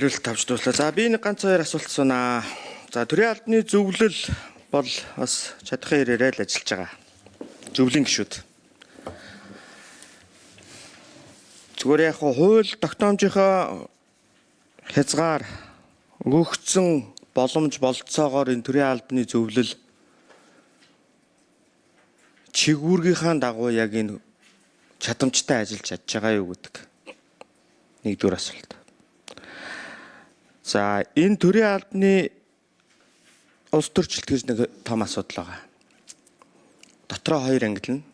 Хариулт тавьж дуслаа. За би нэг ганц хоёр асуулт асуунаа. За төрийн албаны зөвлөл бол бас чадхын ирээрээ л ажиллаж байгаа. Зөвлөлийн гишүүд. Зүгээр яг хууль тогтоомжийнхоо хязгаар өгөгдсөн боломж болцоогоор энэ төрийн албаны зөвлөл чигүүргийнхаа дагуу яг энэ чадамжтай ажиллаж чадж байгаа юу гэдэг. Нэгдүгээр асуулт. За энэ төрийн албаны улс төрчлөлт гэж нэг том асуудал байгаа. Дотроо хоёр ангилна.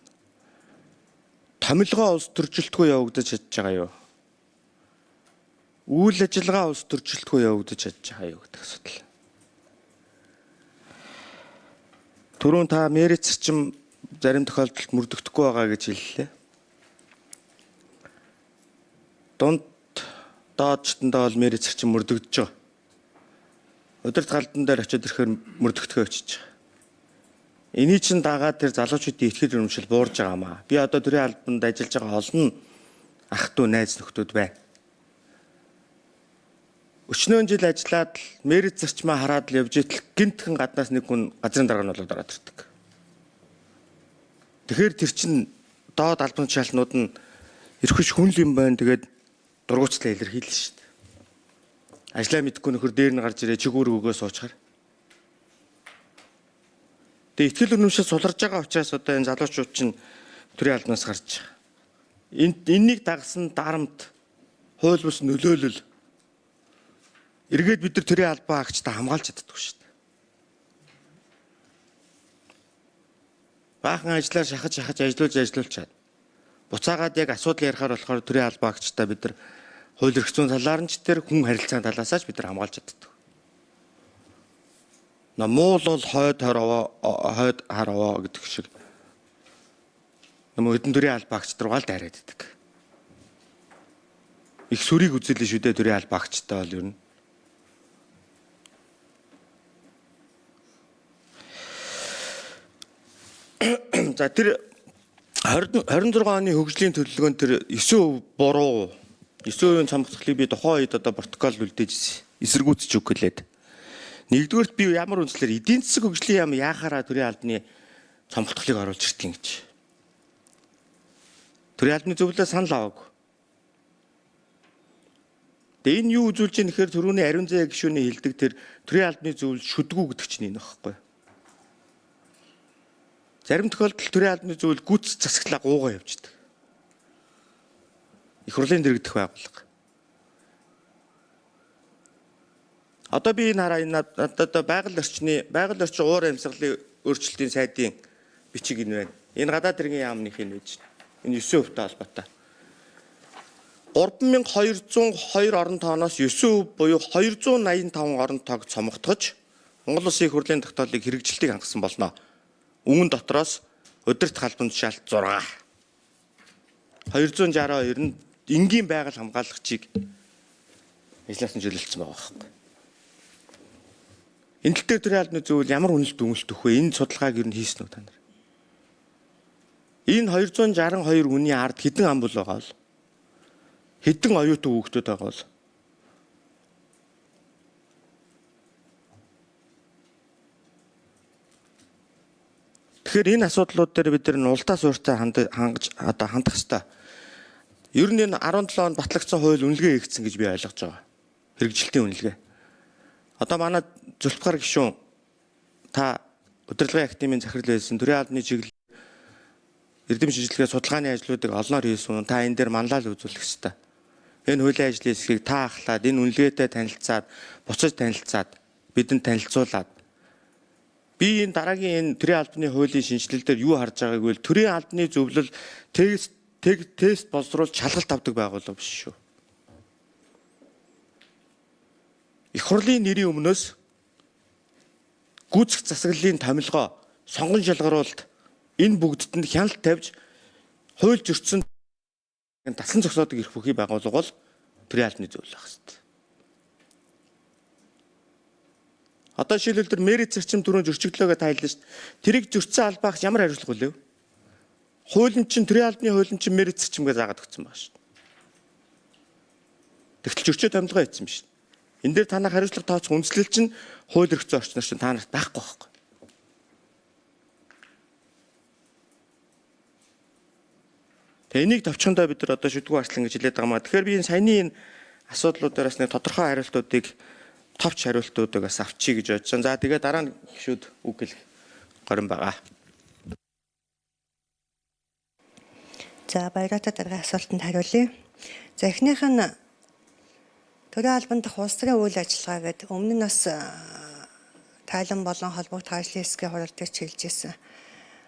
Томилгоо улс төрчлөлтгүй явагдаж чадж байгаа юу? Үйл ажиллагаа улс төрчлөлтгүй явагдаж чадж байгаа юу гэдэг асуудал. Түрүүн та мэрийн зарчим зарим тохиолдолд мөрдөгдөхгүй байгаа гэж хэллээ. Дунд дооджтондоо бол мэрийн зарчим мөрдөгдөж байгаа. Өдөрт галдан дээр очиод ирэхээр мөрдөгдөхөө очиж байгаа. Эний чинь дагаад тэр залуучуудын итгэл үнэмшил буурж байгаамаа. Би одоо төрийн албанд ажиллаж байгаа олон ах トゥ найз нөхдүүд байна. Өчнөө жил ажиллаад л мэрийн зарчмаа хараад л явж итэл гинтхэн гаднаас нэг хүн газрын дарга нь болоод ороод ирдэг. Тэгэхээр тэр чинь доод албан тушаалтнууд нь эрхэш хүн л юм байна. Тэгээд дургуйцлаа илэрхийлнэ шүү дээ. Ажлаа мэдгүй нөхөр дээр нь гарч ирээ чигүүр өгөө суучаар. Тэгээд итгэл үнэмшил суларж байгаа учраас одоо энэ залуучууд чинь төрийн албанаас гарч байгаа. Энэнийг дагсан дарамт хууль бус нөлөөлөл эргээд бид нар төрийн албан агчтай хамгаалж чаддаггүй шүү дээ. Баахан ажиллаар шахаж ажиллуулж чад. Буцаагаад яг асуудал ярихаар болохоор төрийн албан агчтай бид нар хууль эрх зүйн талаар нь ч тэр хүн харилцааны талаасаа ч бид нар хамгаалж чаддаг. Намуул бол хойд хараваа гэдэг шиг. Хэдэн төрийн албан агч руугаа л дайраад идэг. Их сүрийг үзүүлэн шүү дээ төрийн албан агчтай бол ер нь. За тэр 26 оны хөгжлийн төлөвлөгөөнд тэр 9% буруу 9% цамхлыг би тухайн үед одоо протокол үлдээж эсэргүүцэж өгөх гэлээд. Нэгдүгээрт би ямар үндслээр эдийн засаг хөгжлийн яам яахаараа төрийн албаны цамхлыг оруулж иртийн гэж. Төрийн албаны зөвлөлөө санал аваагүй. Тэгээ энэ юу үзүүлж ийм нэхэр түрүүний ариун зай гишүүний хэлдэг тэр төрийн албаны зөвлөл шүдгүү гэдэг чинь энэ багхгүй. Зарим тохиолдолд төрийн албаны зөвлөл гүц засаглаа гуугаа явждаг. Их хурлын дэргэдэх байгууллага. Одоо би энэ хараа энэ одоо байгаль орчин уур амьсгалын өөрчлөлтийн сайдын бичиг энэ байна. Энэ гадаад иргэн яамных энэ байж байна. Энэ 9% та холбоотой. 3202 орон тооноос 9% буюу 285 орон тоог цомготгож Монгол Улсын их хурлын тогтоолыг хэрэгжилтийг хангасан болно. Үүн дотроос өдөрт халбан тушаалт 6. 262 нь энгийн байгаль хамгаалагчийг ажилласан чөлөөлсөн байгаа байхгүй. Энэ тэлтэй төрийн албаны зөвлөл ямар үнэлт дүгнэлт өгөх вэ? Энэ судалгааг ер нь хийсэн үү та нар? Энэ 262 хүний ард хэдэн амбул байгаа бол? Хэдэн оюутан хүүхдүүд байгаа бол? Тэгэхээр энэ асуудлууд дээр бид нар улдаа суурьтай хандах хэрэгтэй. Ер нь энэ 17 онд батлагдсан хууль үнэлгээ хийгдсэн гэж би ойлгож байгаа. Хэрэгжилтийн үнэлгээ. Одоо манай зөвлөхөр гишүүн та удирдлагын академийн захирал байсан төрийн албаны чиглэл эрдэм шинжилгээ судалгааны ажлуудыг олноор хийсэн. Та энэ дээр манлайлал үзүүлэх хэрэгтэй. Энэ хуулийн ажлын хэсгийг та ахлаад энэ үнэлгээтэй танилцаад буцаж танилцаад бидэнд танилцуулаад би энэ дараагийн энэ төрийн албаны хуулийн шинжилэлээр юу харж байгааг вэ? Төрийн албаны зөвлөл тест боловсруулж шалгалт авдаг байгууллага биш шүү. Их хурлын нэрийн өмнөөс гүйцэх засаглалын томилгоо сонгон шалгаруулалт энэ бүгдд нь хяналт тавьж хууль зөрчсөн дасан зогсоодог эрх бүхий байгууллага бол төрийн албаны зөвлөл байх хэрэгтэй. Одоо шилбэл төр мэрийн зарчим түрүүн зөрчигдлөөгөө тайлбарлаж шүү дээ. Тэрийг зөрчсөн албаагч ямар хариуцлага үлээв? Хуулийн чинь төрийн албаны хуулийн чинь мэрийн зарчимгээ заагаад өгсөн байна шүү дээ. Тэгтэл зөрчөө томилгоо хийсэн юм шүү дээ. Энэ дээр танах хариуцлага тооцох үндслэл чинь хууль эрх зүйн орчноор чинь та нарт байхгүй байхгүй. Тэгээ энийг товчхондоо бид нар одоо шүдгүү арслан гэж хэлээд байгаа маа. Тэгэхээр би энэ саяны энэ асуудлуудаас нэг тодорхой хариултуудыг товч хариултуудыг бас авчий гэж бодсон. За тэгээ дараа нь гишүүд үг хэлэх горин байгаа. За баяртай дараагийн асуултанд хариулъя. За эхнийх нь төрийн албан дахь улс төрийн үйл ажиллагаа гэдэг өмнө нь бас тайлан болон холбогдох ажлын хэсгийн хуралдаж хэлж ирсэн.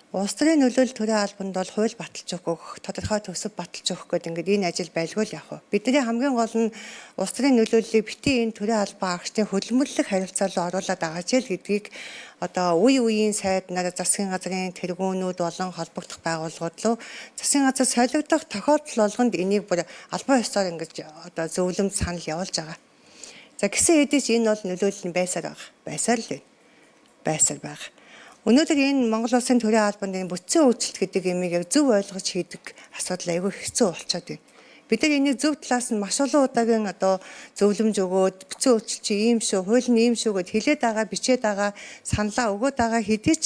Улс төрийн нөлөөлөл төрийн албанд бол хууль баталж өгөх, тодорхой төсөв баталж өгөх гэдэг ингээд энэ ажил байлгүй л яах вэ? Бидний хамгийн гол нь улс төрийн нөлөөллийг битгий энэ төрийн албан агчдын хөдөлмөрлөх харилцаа руу оруулаад байгаа ч гэдгийг одоо үе үеийн сайднаар засгийн газрын тэргүүнүүд болон холбогдох байгууллагууд руу засгийн газар солигдох тохиолдол болгонд энийг бүр албан ёсоор ингэж одоо зөвлөмж санал явуулж байгаа. За гисэн хэдий ч энэ бол нөлөөлөл нь байсаар байгаа. Байсаар л байна. Байсаар байгаа. Өнөөдөр энэ Монгол Улсын төрийн албанд энэ бүтцийн өөрчлөлт гэдэг юмыг яг зөв ойлгож хийдэг асуудал айгүй хэцүү болчиход байна. Бид нар энийг зөв талаас нь маш олон удаагийн одоо зөвлөмж өгөөд бүтцийн өөрчлөлт чи ийм шүү, хууль нь ийм шүү гэд хэлээд байгаа, бичээд байгаа, саналаа өгөөд байгаа хэдий ч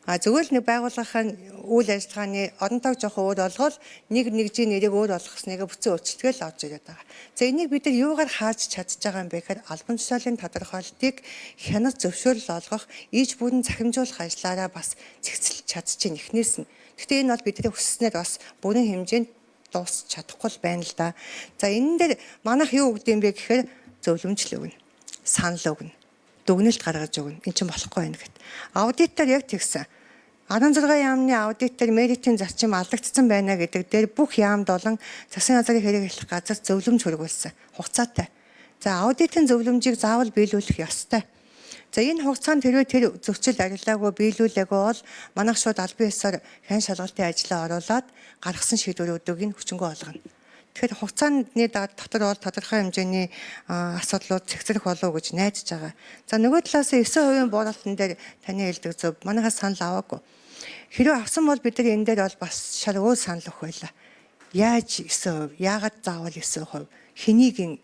зөвхөн нэг байгууллагын үйл ажиллагааны оронтойг жоохон өөр болгоод нэгжийн нэрийг өөр болгосныг бүтцийн өөрчлөлтгээл авч ирээд байгаа. За энийг бид нар юугаар хааж чадж байгаа юм бэ гэхээр албан тушаалын тодорхойлолтыг хянаж зөвшөөрөл олгох, ийж бүрэн захимжуулах ажлаараа бас цэгцэлж чадчихээн эхнээс нь. Гэхдээ энэ бол бидний хүсснээр бас бүрэн хэмжээнд дуусч чадахгүй л байна л да. За энэ дээр манайх юу өгд юм бэ гэхээр зөвлөмжл өгнө, санал өгнө, дүгнэлт гаргаж өгнө. Эн чинь болохгүй байна гэхэд. Аудитор яг тэгсэн. 16 яамны аудитор меритийн зарчим алдагдсан байна гэдэг дээр бүх яамд болон засгийн газрын хэрэг хэлэх газар зөвлөмж хөргүүлсэн. Хугацаатай. За аудитын зөвлөмжийг заавал биелүүлэх ёстой. За энэ хугацаанд хэрвээ тэр зөрчил арилаагүй биелүүлээгүй бол манайх шууд албан ёсоор хэн шалгалтын ажлаа оруулаад гаргасан шийдвэрүүдийг хүчингү олгоно. Тэгэхээр хугацааны дотор бол тодорхой хэмжээний асуудлууд цэгцрэх болов гэж найдаж байгаа. За нөгөө талаас 9% бууруулалтан дээр таны хэлдэг зөв манайхаас санал аваагүй. Хэрвээ авсан бол бид нар энэ дээр бол бас шал өөр санал өгөх байлаа. Яаж 9%? Яагаад заавал 9%? Хэнийг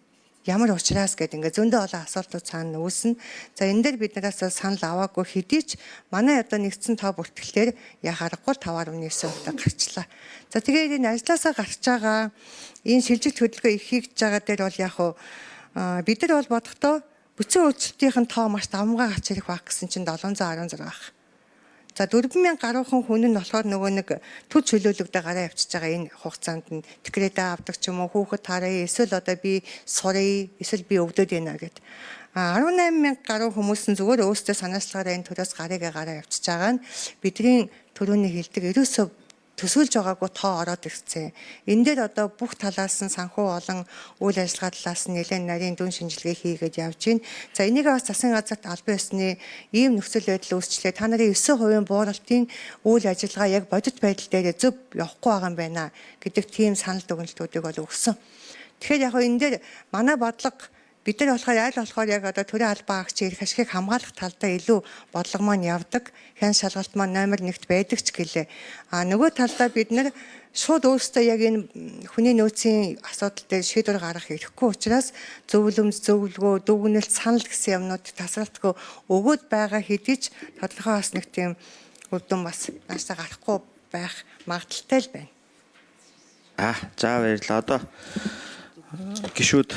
ямар учраас гэдэг ингээд зөндөө олон асуултууд цаана үүснэ. За энэ дээр биднээс санал аваагүй хэдий ч манай одоо нэгдсэн тоо бүртгэлээр яхаарахгүй 5.9% гарчлаа. За тэгээд энэ ажилласаа гарч байгаа энэ шилжилт хөдөлгөөн их хийж байгаа дээр бол яг уу бид нар бол бодохдоо бүтцийн өөрчлөлтийн тоо маш давмгай гарч ирэх баг гэсэн чинь 716 баг. За 4000 гаруйхан хүн нь болохоор нөгөө нэг төв чөлөөлөгдөө гараа явчихж байгаа энэ хугацаанд нь декретээ авдаг ч юм уу хүүхэд харъя эсвэл одоо би сурыг эсвэл би өвдөд байна гэд 18000 гаруй хүмүүс нь зүгээр өөрсдөө санаачлаараа энэ төрөөс гараа явчихж байгаа нь бидний төрөний хэлдэг ерөөсөө төсөөлж байгаагүй тоо ороод ирсэн. Энэ дээр одоо бүх талаас нь санхүү болон үйл ажиллагаа талаас нь нэлээд нарийн дүн шинжилгээ хийгээд явж байна. За энийг бас засгийн газарт албан ёсны ийм нөхцөл байдал үүсчлээ. Та нарын 9% бууруулалтын үйл ажиллагаа яг бодит байдал дээр зөв явахгүй байгаа юм байна гэдэг тийм санал дүгнэлтүүдийг бол өгсөн. Тэгэхээр яг энэ дээр манай бодлого бид нар болохоор аль болохоор яг одоо төрийн албан агчийн эрх ашигыг хамгаалах талдаа илүү бодлого маань явдаг. Хэн шалгалт маань номер 1-т байдаг ч гэлээ. Нөгөө талдаа бид нар шууд өөрсдөө яг энэ хүний нөөцийн асуудал дээр шийдвэр гаргах эрхгүй учраас зөвлөмж, зөвлөгөө, дүгнэлт, санал гэсэн юмнууд тасралтгүй өгөөд байгаа хэдий ч тодорхой бас нэг тийм үр дүн бас нааштай гарахгүй байх магадaltaй л байна. За баярлалаа. Одоо гишүүд